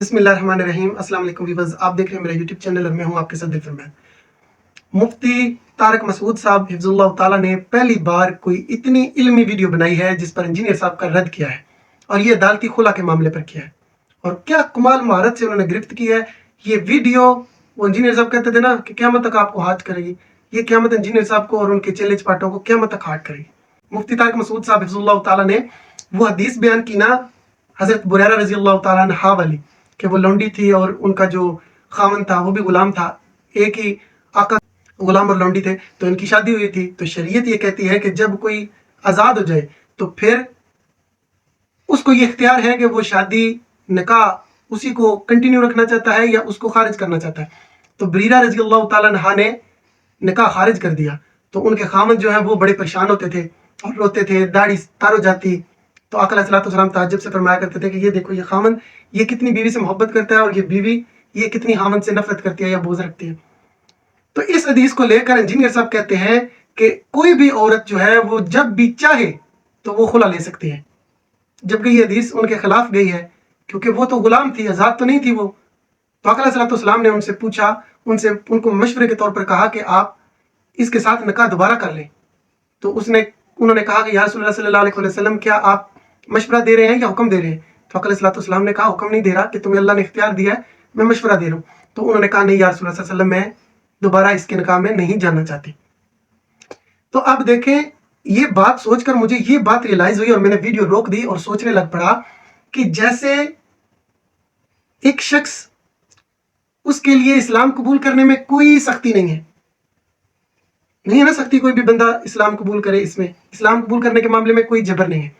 बिस्मिल्लाहिर्रहमानिर्रहीम। अस्सलाम वालेकुम व्यूअर्स, आप देख रहे हैं मेरा यूट्यूब चैनल और मैं हूं आपके साथ दिल फरमान। मुफ्ती तारक मसूद साहब हिफ्ज़ुल्लाह ताला ने पहली बार कोई इतनी इल्मी वीडियो बनाई है जिस पर इंजीनियर साहब का रद्द किया है और ये अदालती खुला के मामले पर किया है। और क्या कमाल महारत से उन्होंने गिरफ्त की है। ये वीडियो, वो इंजीनियर साहब कहते थे ना कि क़यामत तक आपको हाथ करेगी, ये क़यामत इंजीनियर साहब को और उनके चेले चपाटों को क़यामत तक हाथ करेगी। मुफ्ती तारक मसूद साहब हिफ्ज़ुल्लाह ताला ने वो हदीस बयान की ना हज़रत बुरैरा रज़ी अल्लाह ताला अन्हा वाली, कि वो लौंडी थी और उनका जो खामन था वो भी गुलाम था, एक ही आका गुलाम और लौंडी थे, तो इनकी शादी हुई थी। तो शरीयत ये कहती है कि जब कोई आज़ाद हो जाए तो फिर उसको ये इख्तियार है कि वो शादी निकाह उसी को कंटिन्यू रखना चाहता है या उसको खारिज करना चाहता है। तो बरीरा रज़ी अल्लाह ताला अन्हा ने निकाह खारिज कर दिया। तो उनके खामन जो है वो बड़े परेशान होते थे और रोते थे, दाढ़ी तार हो जाती। तो आका अलैहिस्सलाम ताज्जुब से फरमाया करते थे कि ये देखो, ये खामन ये कितनी बीवी से मोहब्बत करता है और ये बीवी ये कितनी खामन से नफरत करती है या बोझ रखती है। तो इस हदीस को लेकर इंजीनियर साहब कहते हैं कि कोई भी औरत जो है वो जब भी चाहे तो वो खुला ले सकती है, जबकि ये हदीस उनके खिलाफ गई है, क्योंकि वो तो गुलाम थी, आज़ाद तो नहीं थी वो। तो आका अलैहिस्सलाम ने उनसे पूछा, उनको मशवरे के तौर पर कहा कि आप इसके साथ निकाह दोबारा कर लें। तो उन्होंने कहा कि या रसूलल्लाह सल्लल्लाहु अलैहि वसल्लम, क्या आप मशवरा दे रहे हैं या हुक्म दे रहे हैं? तो आका अलैहिस्सलाम ने कहा, हुक्म नहीं दे रहा, कि तुम्हें अल्लाह ने इख्तियार दिया है, मैं मशवरा दे रहा हूँ। तो उन्होंने कहा, नहीं या रसूलल्लाह सल्लल्लाहु अलैहि वसल्लम, मैं दोबारा इसके निकाह में नहीं जाना चाहती। तो अब देखें, ये बात सोचकर मुझे ये बात रियलाइज हुई और मैंने वीडियो रोक दी और सोचने लग पड़ा कि जैसे एक शख्स, उसके लिए इस्लाम कबूल करने में कोई सख्ती नहीं है, नहीं है ना सख्ती, कोई भी बंदा इस्लाम कबूल करे, इसमें इस्लाम कबूल करने के मामले में कोई जबर नहीं है।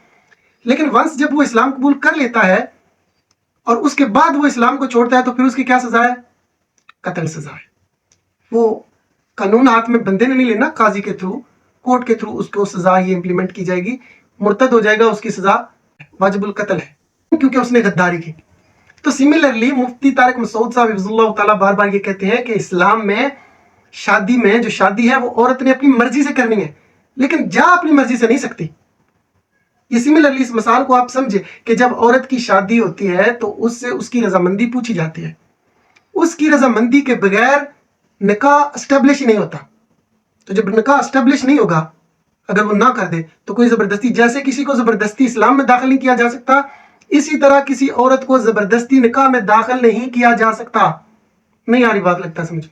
लेकिन वंस जब वो इस्लाम कबूल कर लेता है और उसके बाद वो इस्लाम को छोड़ता है तो फिर उसकी क्या सजा है? कत्ल सजा है। वो कानून हाथ में बंदे ने नहीं लेना, काजी के थ्रू, कोर्ट के थ्रू उसको सजा ये इंप्लीमेंट की जाएगी, मुर्तद हो जाएगा, उसकी सजा वाजिबुल कत्ल है, क्योंकि उसने गद्दारी की। तो सिमिलरली मुफ्ती तारिक मसूद साहब हिफ्ज़ुल्लाह ताला बार बार ये कहते हैं कि इस्लाम में शादी में जो शादी है वो औरत ने अपनी मर्जी से करनी है, लेकिन जा अपनी मर्जी से नहीं सकती। ये सिमिलरली इस मिसाल को आप समझे कि जब औरत की शादी होती है तो उससे उसकी रजामंदी पूछी जाती है, उसकी रजामंदी के बगैर निकाह एस्टेब्लिश ही नहीं होता। तो जब निकाह एस्टेब्लिश नहीं होगा, अगर वो ना कर दे तो कोई जबरदस्ती, जैसे किसी को जबरदस्ती इस्लाम में दाखिल नहीं किया जा सकता, इसी तरह किसी औरत को जबरदस्ती निकाह में दाखिल नहीं किया जा सकता। नहीं आ रही बात, लगता समझ?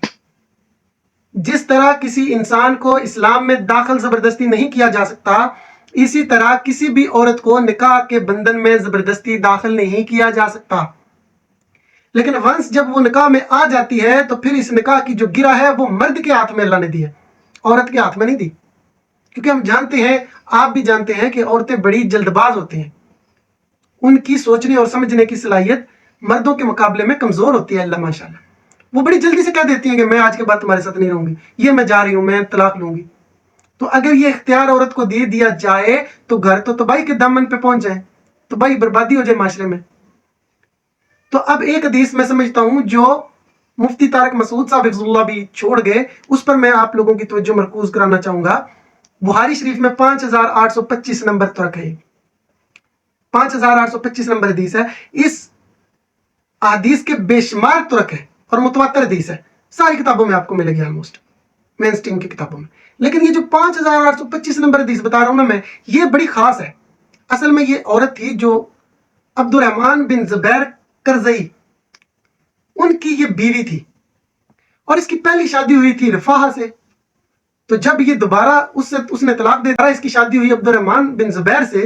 जिस तरह किसी इंसान को इस्लाम में दाखिल जबरदस्ती नहीं किया जा सकता, इसी तरह किसी भी औरत को निकाह के बंधन में जबरदस्ती दाखिल नहीं किया जा सकता। लेकिन वंस जब वो निकाह में आ जाती है तो फिर इस निकाह की जो गिरा है वो मर्द के हाथ में अल्लाह ने दी है, औरत के हाथ में नहीं दी। क्योंकि हम जानते हैं, आप भी जानते हैं कि औरतें बड़ी जल्दबाज होती हैं, उनकी सोचने और समझने की सलाहियत मर्दों के मुकाबले में कमजोर होती है। अल्लाह माशाल्लाह, वो बड़ी जल्दी से कह देती हैं कि मैं आज के बाद तुम्हारे साथ नहीं रहूंगी, ये मैं जा रही हूं, मैं तलाक लूंगी। तो अगर ये इख्तियार औरत को दे दिया जाए तो घर तो तबाही के दामन पे पहुंच जाए, तबाही बर्बादी हो जाए माशरे में। तो अब एक हदीस मैं समझता हूं जो मुफ्ती तारिक मसूद साहब हिफ्ज़ुल्लाह भी छोड़ गए, उस पर मैं आप लोगों की तवज्जो मरकूज कराना चाहूंगा। बुखारी शरीफ में 5825 नंबर तुरक है, 5825 नंबर हदीस है। इस हदीस के बेशुमार तुरक है और मुतवातिर हदीस है, सारी किताबों में आपको मिलेगी, ऑलमोस्ट मेन स्ट्रीम की किताबों में। लेकिन ये जो 5825 नंबर हदीस बता रहा हूं ना मैं, ये बड़ी खास है। असल में ये औरत थी जो अब्दुर्रहमान बिन जुबैर करजई, उनकी ये बीवी थी और इसकी पहली शादी हुई थी रफाहा से। तो जब ये दोबारा उसने तलाक दे दिया, इसकी शादी हुई अब्दुर्रहमान बिन जुबैर से,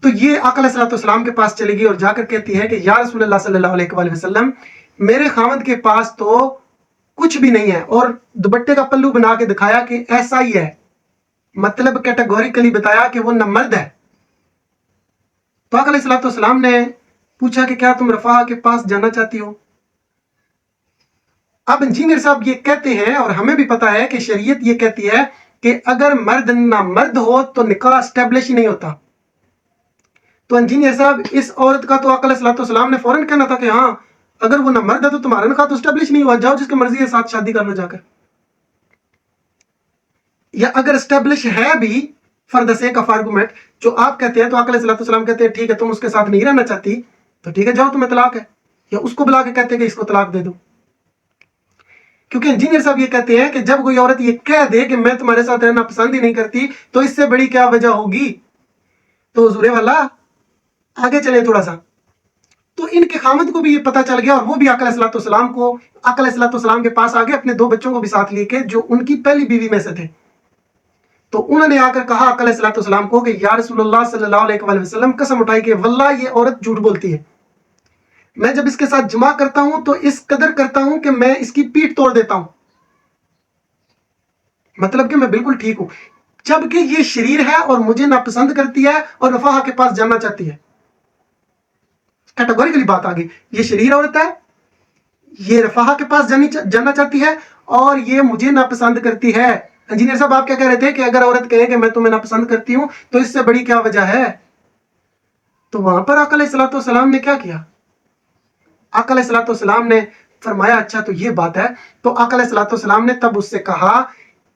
तो ये आका अलैहिस्सलाम के पास चलेगी और जाकर कहती है कि या रसूलल्लाह सल्लल्लाहु अलैहि वसल्लम, मेरे खामद के पास तो कुछ भी नहीं है, और दुपट्टे का पल्लू बना के दिखाया कि ऐसा ही है, मतलब कैटेगोरिकली बताया कि वो न मर्द है। तो आका अलैहिस्सलाम ने पूछा कि क्या तुम रफा के पास जाना चाहती हो? अब इंजीनियर साहब ये कहते हैं, और हमें भी पता है कि शरीयत ये कहती है कि अगर मर्द ना मर्द हो तो निकाह एस्टेब्लिश ही नहीं होता। तो इंजीनियर साहब, इस औरत का तो आका अलैहिस्सलाम ने फौरन कहना था कि हाँ, अगर वो ना मर्द है तो तुम्हारा निकाह तो एस्टेब्लिश नहीं हुआ, जाओ जिसकी मर्जी है साथ शादी कर लो जाकर। या अगर एस्टेब्लिश है भी for the sake of argument, जो आप कहते हैं, तो आका अलैहिस्सलाम कहते हैं ठीक है, तुम उसके साथ नहीं रहना चाहती तो ठीक है, जाओ तुम्हें तलाक है, या उसको बुला के कहते हैं कि इसको तलाक दे दो। क्योंकि इंजीनियर साहब ये कहते हैं कि जब कोई औरत ये कह दे कि मैं तुम्हारे साथ रहना पसंद ही नहीं करती, तो इससे बड़ी क्या वजह होगी। तो हुजूर वाला आगे चले थोड़ा सा, तो इनके खामद को भी ये पता चल गया, और वो भी आका अलैहिस्सलाम के पास आ गए, अपने 2 बच्चों को भी साथ लेके, जो उनकी पहली बीवी में से थे। तो उन्होंने आकर कहा आका अलैहिस्सलाम को कि या रसूलुल्लाह सल्लल्लाहु अलैहि वसल्लम, कसम उठाई कि वल्लाह ये औरत झूठ बोलती है, मैं जब इसके साथ जमा करता हूं तो इस कदर करता हूं कि मैं इसकी पीठ तोड़ देता हूं, मतलब कि मैं बिल्कुल ठीक हूं, जबकि ये शरीर है और मुझे नापसंद करती है और रफाहा के पास जाना चाहती है। कैटेगोरिकली बात आ गई, ये शरीर औरत है, ये रफाहा के पास जाना चाहती है, और ये मुझे नापसंद करती है। इंजीनियर साहब आप क्या कह रहे थे कि अगर औरत कहे कि मैं तुम्हें नापसंद करती हूं, तो इससे बड़ी क्या वजह है। तो वहां पर आका अलैहिस्सलाम ने क्या किया, आका अलैहिस्सलाम ने फरमाया अच्छा तो ये बात है। तो आका अलैहिस्सलाम ने तब उससे कहा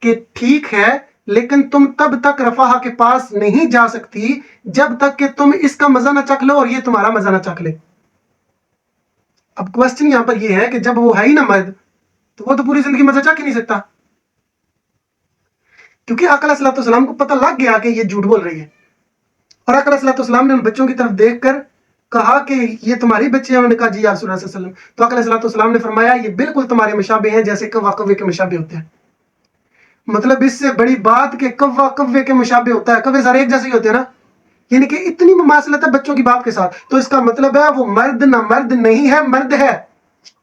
कि ठीक है, लेकिन तुम तब तक रफाहा के पास नहीं जा सकती जब तक कि तुम इसका मजा ना चख लो और ये तुम्हारा मजा ना चख ले। अब क्वेश्चन यहां पर ये है कि जब वो है ही ना मर्द, तो वो तो पूरी जिंदगी मजा चख ही नहीं सकता, क्योंकि आका अलैहिस्सलाम को पता लग गया कि ये झूठ बोल रही है। और आका अलैहिस्सलाम ने उन बच्चों की तरफ देखकर कहा कि ये तुम्हारी बच्चे हैं। उन्होंने कहा जी या रसूल अल्लाह सल्लल्लाहु अलैहि वसल्लम। तो आका अलैहिस्सलाम ने फरमाया ये बिल्कुल तुम्हारे मुशाबे हैं, जैसे कव्वा कव्वे के मुशाबे होते हैं। मतलब इससे बड़ी बात कि कव्वा कव्वे के मुशाबे होता है, कव्वे सारे एक जैसे ही होते हैं ना, यानी कि इतनी मुमासलत है बच्चों की बाप के साथ। तो इसका मतलब है वो मर्द ना मर्द नहीं है, मर्द है,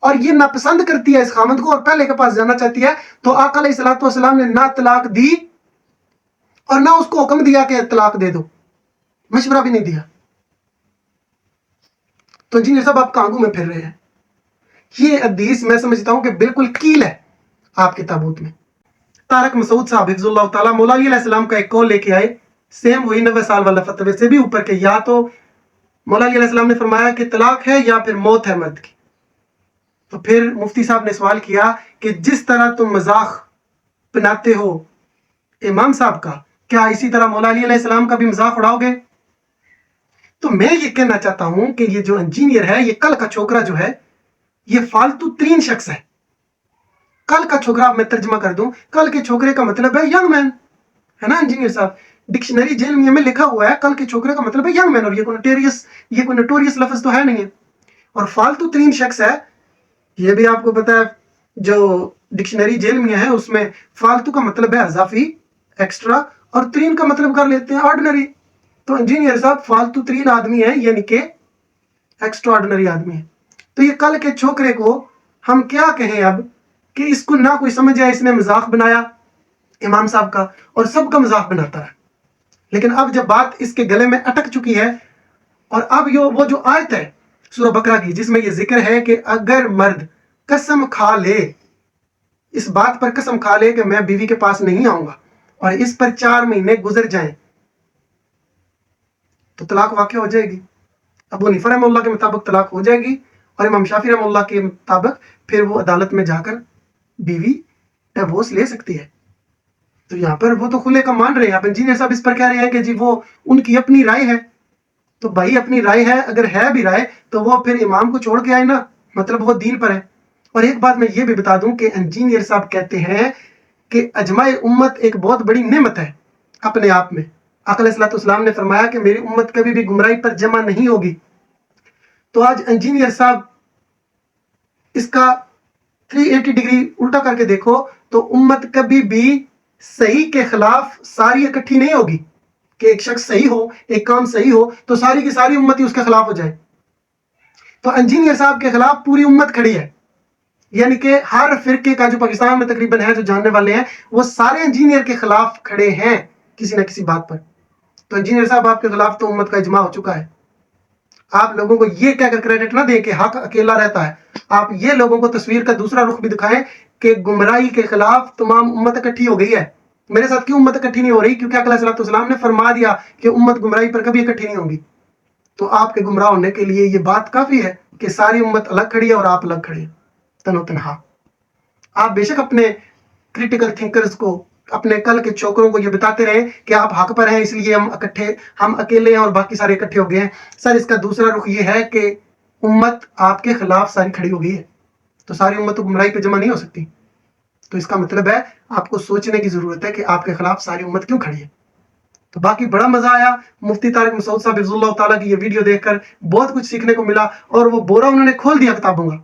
और ये नापसंद करती है इस खामद को और पहले के पास जाना चाहती है। तो आका अलैहिस्सलाम ने ना तलाक दी और ना उसको हुक्म दिया कि तलाक दे दो, मशवरा भी नहीं दिया। तो इंजीनियर साहब आप कांगू में फिर रहे हैं। ये हदीस मैं समझता हूं कि बिल्कुल कील है आपके ताबूत में। तारक मसूद साहब हिफ्ज़ुल्लाह ताला मौला अली अलैहिस्सलाम का एक कौल लेके आए, सेम वही 90 साल वाला फतवे से भी ऊपर के, या तो मौला अली अलैहिस्सलाम ने फरमाया कि तलाक है या फिर मौत है मर्द की। तो फिर मुफ्ती साहब ने सवाल किया कि जिस तरह तुम मजाक बनाते हो इमाम साहब का, क्या इसी तरह मौला अली अलैहिस्सलाम का भी मजाक उड़ाओगे। तो मैं ये कहना चाहता हूं कि ये जो इंजीनियर है, ये कल का छोकरा जो है, ये फालतू तरीन शख्स है। कल का छोकरा मैं तर्जमा कर दूं, कल के छोकरे का मतलब है यंग मैन, है ना इंजीनियर साहब। डिक्शनरी जेल में लिखा हुआ है कल के छोकरे का मतलब है यंग मैन, और ये कोई नोटोरियस लफ्ज तो है नहीं है। और फालतू तरीन शख्स है, ये भी आपको पता है, जो डिक्शनरी जेल में है उसमें फालतू का मतलब है अजाफी, एक्स्ट्रा, और तरीन का मतलब कर लेते हैं ऑर्डिनरी। तो इंजीनियर साहब फालतू तरीन आदमी है, यानी कि एक्स्ट्रा ऑर्डिनरी आदमी है। तो ये कल के छोकरे को हम क्या कहें अब कि इसको ना कोई समझ आया, इसने मजाक बनाया इमाम साहब का और सबका मजाक बनाता है। लेकिन अब जब बात इसके गले में अटक चुकी है, और अब वो जो आयत है सूरह बकरा की जिसमें ये जिक्र है कि अगर मर्द कसम खा ले, इस बात पर कसम खा ले कि मैं बीवी के पास नहीं आऊंगा, और इस पर 4 महीने गुजर जाएं, तो तलाक वाक़या हो जाएगी। अबू हनीफा रहमतुल्लाह के मुताबिक तलाक हो जाएगी, और इमाम शाफी रहमतुल्लाह के मुताबिक फिर वो अदालत में जाकर बीवी डिवोर्स ले सकती है। तो यहाँ पर वो तो खुले का मान रहे हैं, आप इंजीनियर साहब इस पर कह रहे हैं कि जी वो उनकी अपनी राय है। तो भाई अपनी राय है, अगर है भी राय तो वो फिर इमाम को छोड़ के आए ना, मतलब वो दीन पर है। और एक बात मैं ये भी बता दूं कि इंजीनियर साहब कहते हैं कि अजमाए उम्मत एक बहुत बड़ी नेमत है अपने आप में। आका अलैहिस्सलाम ने फरमाया कि मेरी उम्मत कभी भी गुमराही पर जमा नहीं होगी। तो आज इंजीनियर साहब इसका 380 डिग्री उल्टा करके देखो, तो उम्मत कभी भी सही के खिलाफ सारी इकट्ठी नहीं होगी कि एक शख्स सही हो, एक काम सही हो तो सारी की सारी उम्मत ही उसके खिलाफ हो जाए। तो इंजीनियर साहब के खिलाफ पूरी उम्मत खड़ी है, यानी कि हर फिरके का जो पाकिस्तान में तकरीबन है, जो जानने वाले हैं, वो सारे इंजीनियर के खिलाफ खड़े हैं किसी ना किसी बात पर। तो इंजीनियर साहब आपके खिलाफ तो उम्मत का इजमा हो चुका है। आप लोगों को ये कहकर क्रेडिट ना दें कि हक अकेला रहता है, आप ये लोगों को तस्वीर का दूसरा रुख भी दिखाएं कि गुमराही के खिलाफ तमाम उम्मत इकट्ठी हो गई है। मेरे साथ क्यों उम्मत इकट्ठी नहीं हो रही? क्योंकि आका अलैहिस्सलाम ने फरमा दिया कि उम्मत गुमराही पर कभी इकट्ठी नहीं होगी। तो आपके गुमराह होने के लिए ये बात काफी है कि सारी उम्मत अलग खड़ी है और आप अलग खड़े हैं तनो तनहा। आप बेशक अपने क्रिटिकल थिंकर्स को, अपने कल के छोकरों को ये बताते रहे कि आप हक पर हैं, इसलिए हम अकेले हैं और बाकी सारे इकट्ठे हो गए हैं। सर इसका दूसरा रुख ये है कि امت آپ کے خلاف ساری کھڑی ہو گئی ہے، تو ساری امت گمراہی پہ جمع نہیں ہو سکتی. تو اس کا مطلب ہے آپ کو سوچنے کی ضرورت ہے کہ آپ کے خلاف ساری امت کیوں کھڑی ہے. تو باقی بڑا مزہ آیا مفتی طارق مسعود صاحب حفظ اللہ تعالیٰ کی یہ ویڈیو دیکھ کر، بہت کچھ سیکھنے کو ملا. اور وہ بورا انہوں نے کھول دیا کتابوں کا،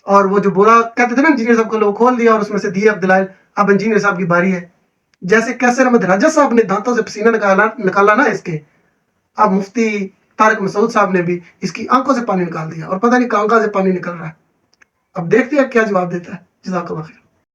اور وہ جو بورا کہتے تھے نا انجینئر صاحب کو، لوگ کھول دیا اور اس میں سے دیے عبدالائل. اب انجینئر صاحب کی باری ہے. جیسے کیسر احمد رجت صاحب نے دانتوں سے پسینہ نکالا نا اس کے، اب مفتی طارق مسعود صاحب نے بھی اس کی آنکھوں سے پانی نکال دیا، اور پتہ نہیں کہاں سے پانی نکل رہا ہے. اب دیکھتے ہیں کیا جواب دیتا ہے. جزاک اللہ خیر.